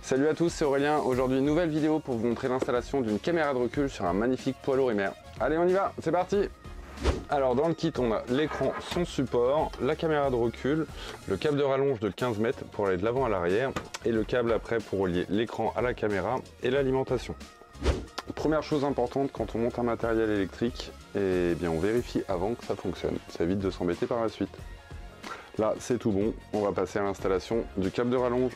Salut à tous, c'est Aurélien. Aujourd'hui, nouvelle vidéo pour vous montrer l'installation d'une caméra de recul sur un magnifique poids lourd Ymer. Allez, on y va, c'est parti! Alors dans le kit, on a l'écran, son support, la caméra de recul, le câble de rallonge de 15 mètres pour aller de l'avant à l'arrière et le câble après pour relier l'écran à la caméra et l'alimentation. Première chose importante quand on monte un matériel électrique, eh bien on vérifie avant que ça fonctionne. Ça évite de s'embêter par la suite. Là, c'est tout bon. On va passer à l'installation du câble de rallonge.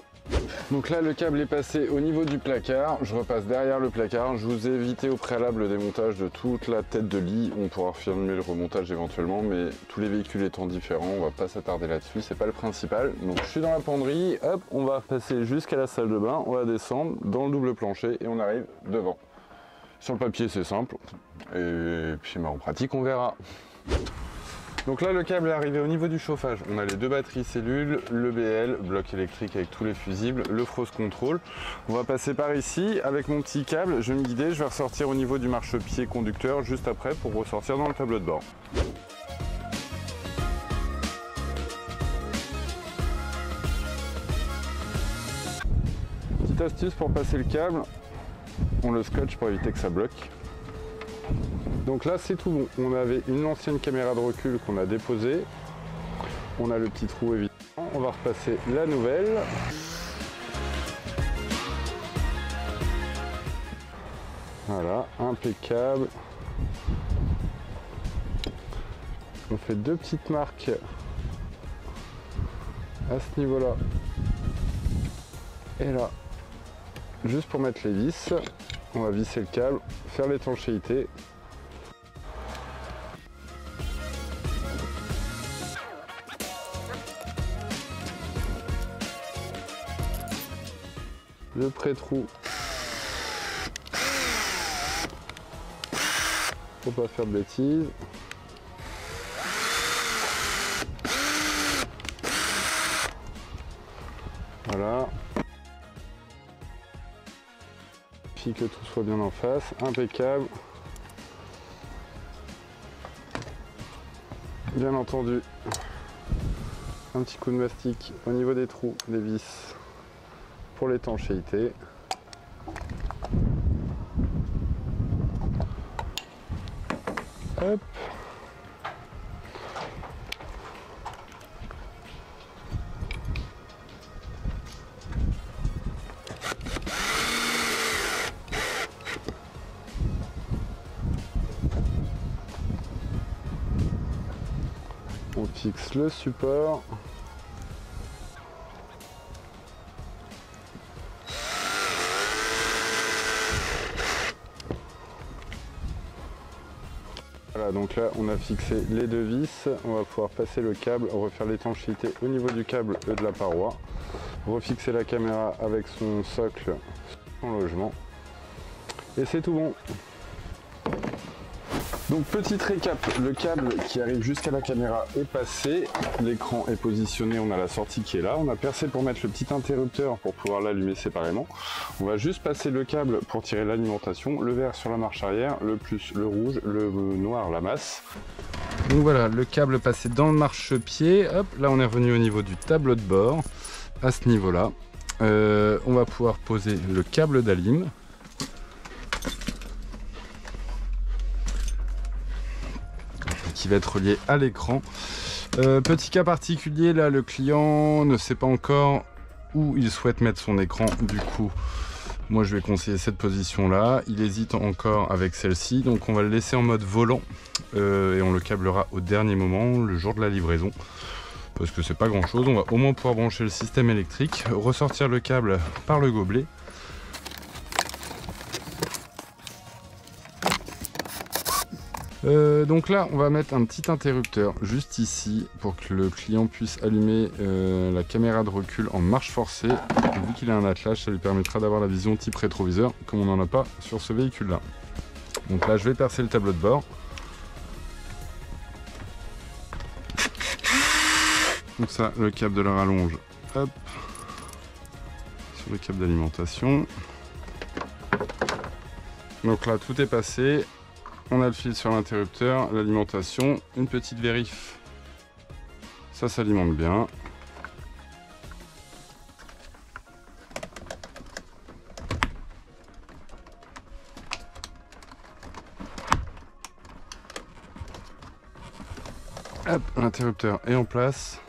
Donc là, le câble est passé au niveau du placard. Je repasse derrière le placard. Je vous ai évité au préalable le démontage de toute la tête de lit. On pourra filmer le remontage éventuellement, mais tous les véhicules étant différents, on va pas s'attarder là-dessus. C'est pas le principal. Donc je suis dans la penderie. Hop, on va passer jusqu'à la salle de bain. On va descendre dans le double plancher et on arrive devant. Sur le papier, c'est simple. Et puis en pratique, on verra. Donc là, le câble est arrivé au niveau du chauffage. On a les deux batteries cellules, le BL, bloc électrique avec tous les fusibles, le Frost Control. On va passer par ici. Avec mon petit câble, je vais me guider. Je vais ressortir au niveau du marchepied conducteur juste après pour ressortir dans le tableau de bord. Petite astuce pour passer le câble, on le scotche pour éviter que ça bloque. Donc là c'est tout bon, on avait une ancienne caméra de recul qu'on a déposée, on a le petit trou évidemment, on va repasser la nouvelle. Voilà, impeccable. On fait deux petites marques à ce niveau-là et là, juste pour mettre les vis. On va visser le câble, faire l'étanchéité. Le pré-trou. Faut pas faire de bêtises. Voilà. Puis que tout soit bien en face, impeccable. Bien entendu, un petit coup de mastic au niveau des trous, des vis pour l'étanchéité. Hop. On fixe le support. Voilà, donc là on a fixé les deux vis. On va pouvoir passer le câble, refaire l'étanchéité au niveau du câble et de la paroi. Refixer la caméra avec son socle, son logement. Et c'est tout bon. Donc petit récap, le câble qui arrive jusqu'à la caméra est passé, l'écran est positionné, on a la sortie qui est là, on a percé pour mettre le petit interrupteur pour pouvoir l'allumer séparément. On va juste passer le câble pour tirer l'alimentation, le vert sur la marche arrière, le plus le rouge, le noir la masse. Donc voilà, le câble passé dans le marchepied, hop, là on est revenu au niveau du tableau de bord, à ce niveau-là. On va pouvoir poser le câble d'alim. Qui va être relié à l'écran. Petit cas particulier, là le client ne sait pas encore où il souhaite mettre son écran, du coup moi je vais conseiller cette position là, il hésite encore avec celle-ci, donc on va le laisser en mode volant et on le câblera au dernier moment, le jour de la livraison, parce que c'est pas grand chose. On va au moins pouvoir brancher le système électrique, ressortir le câble par le gobelet. Donc là on va mettre un petit interrupteur juste ici pour que le client puisse allumer la caméra de recul en marche forcée. Vu qu'il a un attelage, ça lui permettra d'avoir la vision type rétroviseur comme on n'en a pas sur ce véhicule là. Donc là je vais percer le tableau de bord. Donc ça, le câble de la rallonge, hop, sur le câble d'alimentation. Donc là tout est passé. On a le fil sur l'interrupteur, l'alimentation, une petite vérif. Ça s'alimente bien. Hop, l'interrupteur est en place.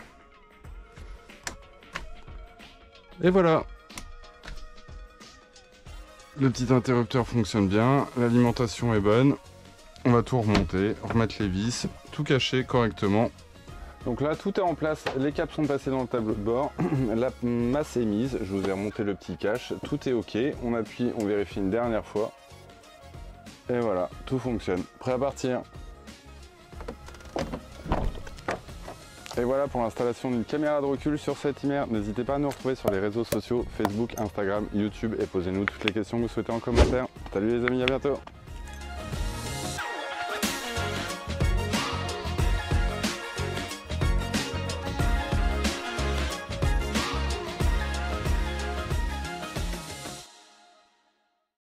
Et voilà. Le petit interrupteur fonctionne bien, l'alimentation est bonne. On va tout remonter, remettre les vis, tout cacher correctement. Donc là, tout est en place, les câbles sont passés dans le tableau de bord, la masse est mise, je vous ai remonté le petit cache, tout est ok. On appuie, on vérifie une dernière fois. Et voilà, tout fonctionne. Prêt à partir. Et voilà pour l'installation d'une caméra de recul sur cette Ymer. N'hésitez pas à nous retrouver sur les réseaux sociaux, Facebook, Instagram, YouTube et posez-nous toutes les questions que vous souhaitez en commentaire. Salut les amis, à bientôt.